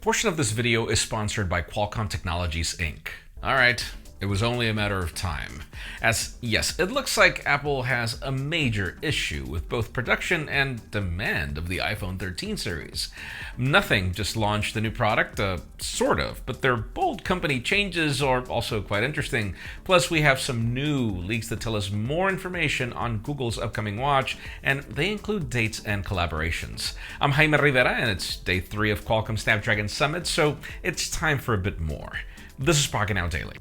Portion of this video is sponsored by Qualcomm Technologies, Inc. Alright, it was only a matter of time. As, yes, it looks like Apple has a major issue with both production and demand of the iPhone 13 series. Nothing just launched the new product, sort of, but their bold company changes are also quite interesting. Plus, we have some new leaks that tell us more information on Google's upcoming watch, and they include dates and collaborations. I'm Jaime Rivera, and it's day 3 of Qualcomm Snapdragon Summit, so it's time for a bit more. This is Pocketnow Daily.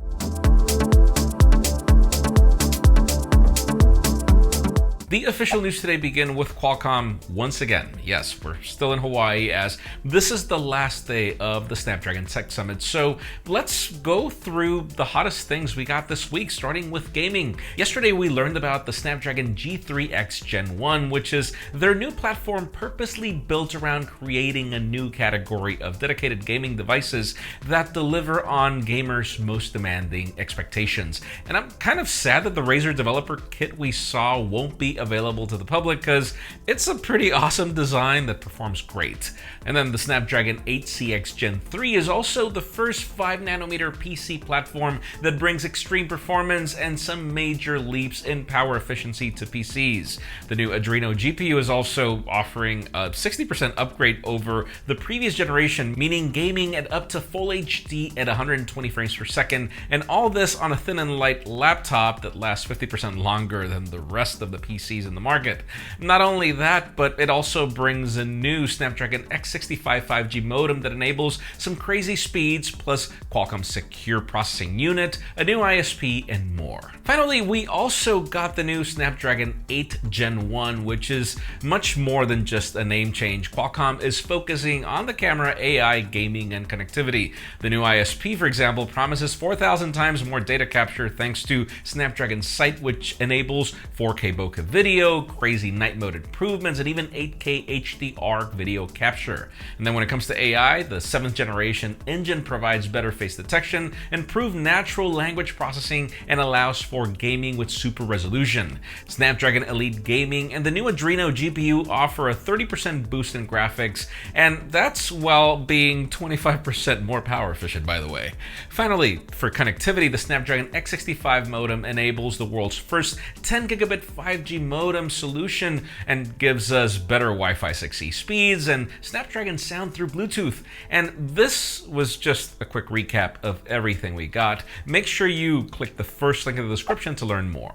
The official news today begin with Qualcomm once again. Yes, we're still in Hawaii as this is the last day of the Snapdragon Tech Summit. So let's go through the hottest things we got this week, starting with gaming. Yesterday we learned about the Snapdragon G3X Gen 1, which is their new platform purposely built around creating a new category of dedicated gaming devices that deliver on gamers' most demanding expectations. And I'm kind of sad that the Razer developer kit we saw won't be available to the public because it's a pretty awesome design that performs great. And then the Snapdragon 8CX Gen 3 is also the first 5nm PC platform that brings extreme performance and some major leaps in power efficiency to PCs. The new Adreno GPU is also offering a 60% upgrade over the previous generation, meaning gaming at up to full HD at 120 frames per second, and all this on a thin and light laptop that lasts 50% longer than the rest of the PCs in the market. Not only that, but it also brings a new Snapdragon X65 5G modem that enables some crazy speeds, plus Qualcomm's secure processing unit, a new ISP, and more. Finally, we also got the new Snapdragon 8 Gen 1, which is much more than just a name change. Qualcomm is focusing on the camera, AI, gaming, and connectivity. The new ISP, for example, promises 4,000 times more data capture thanks to Snapdragon Sight, which enables 4K bokeh video, crazy night mode improvements, and even 8K HDR video capture. And then when it comes to AI, the 7th generation engine provides better face detection, improved natural language processing, and allows for gaming with super resolution. Snapdragon Elite Gaming and the new Adreno GPU offer a 30% boost in graphics, and that's while being 25% more power efficient, by the way. Finally, for connectivity, the Snapdragon X65 modem enables the world's first 10 gigabit 5G modem solution and gives us better Wi-Fi 6E speeds and Snapdragon sound through Bluetooth. And this was just a quick recap of everything we got. Make sure you click the first link in the description to learn more.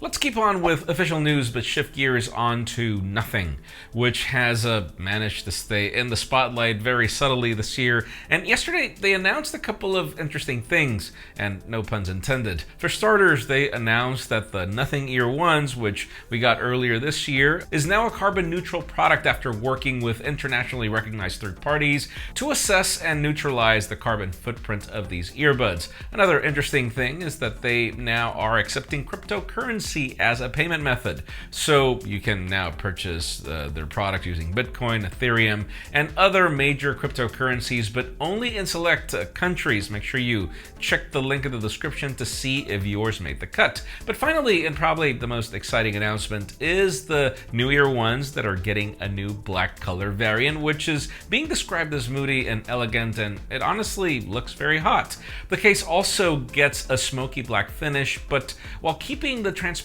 Let's keep on with official news, but shift gears on to nothing, which has managed to stay in the spotlight very subtly this year. And yesterday, they announced a couple of interesting things, and no puns intended. For starters, they announced that the Nothing Ear 1s, which we got earlier this year, is now a carbon-neutral product after working with internationally recognized third parties to assess and neutralize the carbon footprint of these earbuds. Another interesting thing is that they now are accepting cryptocurrency as a payment method. So you can now purchase their product using Bitcoin, Ethereum, and other major cryptocurrencies, but only in select countries. Make sure you check the link in the description to see if yours made the cut. But finally, and probably the most exciting announcement, is the New Ear 1s that are getting a new black color variant, which is being described as moody and elegant, and it honestly looks very hot. The case also gets a smoky black finish, but while keeping the transparency.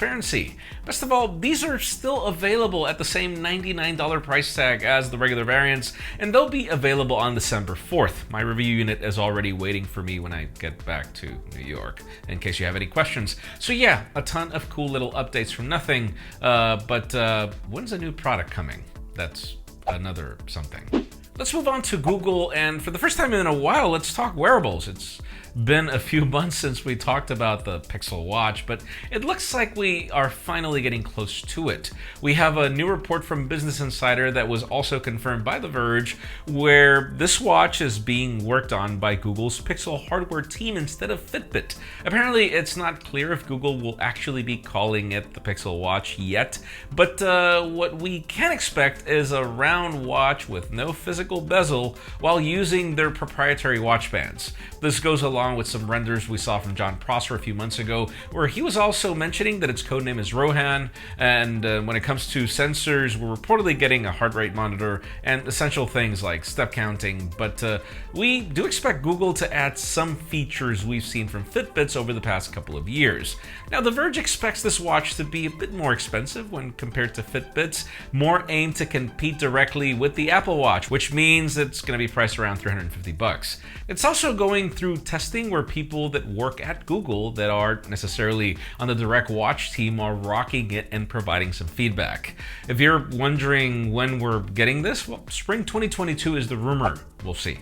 Best of all, these are still available at the same $99 price tag as the regular variants, and they'll be available on December 4th. My review unit is already waiting for me when I get back to New York, in case you have any questions. So yeah, a ton of cool little updates from nothing, but when's a new product coming? That's another something. Let's move on to Google, and for the first time in a while, let's talk wearables. It's been a few months since we talked about the Pixel Watch, but it looks like we are finally getting close to it. We have a new report from Business Insider that was also confirmed by The Verge, where this watch is being worked on by Google's Pixel hardware team instead of Fitbit. Apparently, it's not clear if Google will actually be calling it the Pixel Watch yet, but what we can expect is a round watch with no physical bezel while using their proprietary watch bands. This goes along along with some renders we saw from John Prosser a few months ago, where he was also mentioning that its codename is Rohan, and when it comes to sensors, we're reportedly getting a heart rate monitor and essential things like step counting, but we do expect Google to add some features we've seen from Fitbits over the past couple of years. Now, The Verge expects this watch to be a bit more expensive when compared to Fitbits, more aimed to compete directly with the Apple Watch, which means it's going to be priced around $350. It's also going through testing where people that work at Google that aren't necessarily on the direct watch team are rocking it and providing some feedback. If you're wondering when we're getting this, well, spring 2022 is the rumor. We'll see.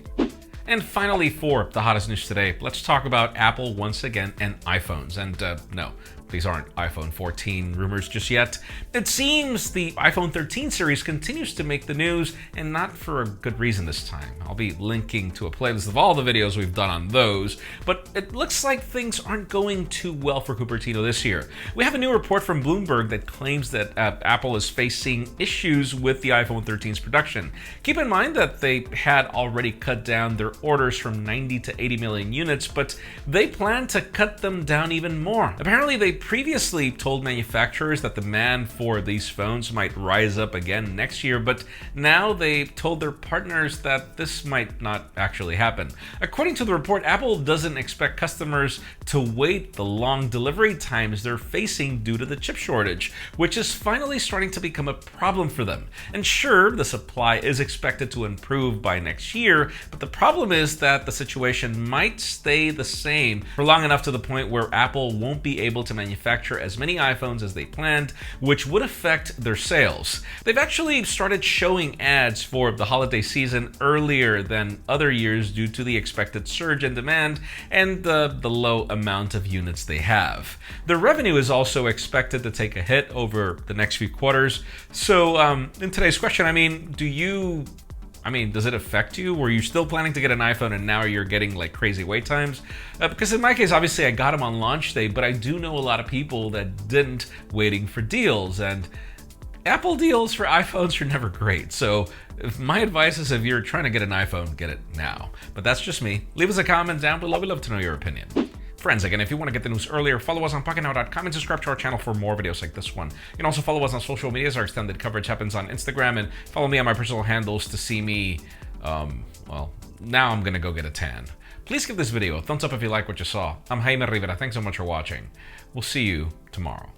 And finally, for the hottest news today, let's talk about Apple once again and iPhones. And no, these aren't iPhone 14 rumors just yet. It seems the iPhone 13 series continues to make the news, and not for a good reason this time. I'll be linking to a playlist of all the videos we've done on those, but it looks like things aren't going too well for Cupertino this year. We have a new report from Bloomberg that claims that Apple is facing issues with the iPhone 13's production. Keep in mind that they had already cut down their orders from 90 to 80 million units, but they plan to cut them down even more. Apparently, they previously told manufacturers that demand for these phones might rise up again next year, but now they told their partners that this might not actually happen. According to the report, Apple doesn't expect customers to wait the long delivery times they're facing due to the chip shortage, which is finally starting to become a problem for them. And sure, the supply is expected to improve by next year, but the problem is that the situation might stay the same for long enough to the point where Apple won't be able to manufacture as many iPhones as they planned, which would affect their sales. They've actually started showing ads for the holiday season earlier than other years due to the expected surge in demand and the low amount of units they have. Their revenue is also expected to take a hit over the next few quarters. So in today's question, does it affect you? Were you still planning to get an iPhone and now you're getting like crazy wait times? Because in my case, obviously I got them on launch day, but I do know a lot of people that didn't, waiting for deals, and Apple deals for iPhones are never great. So if my advice is, if you're trying to get an iPhone, get it now. But that's just me. Leave us a comment down below. We'd love to know your opinion. Friends, again, if you want to get the news earlier, follow us on Pocketnow.com and subscribe to our channel for more videos like this one. You can also follow us on social media as our extended coverage happens on Instagram, and follow me on my personal handles to see me, well, now I'm going to go get a tan. Please give this video a thumbs up if you like what you saw. I'm Jaime Rivera. Thanks so much for watching. We'll see you tomorrow.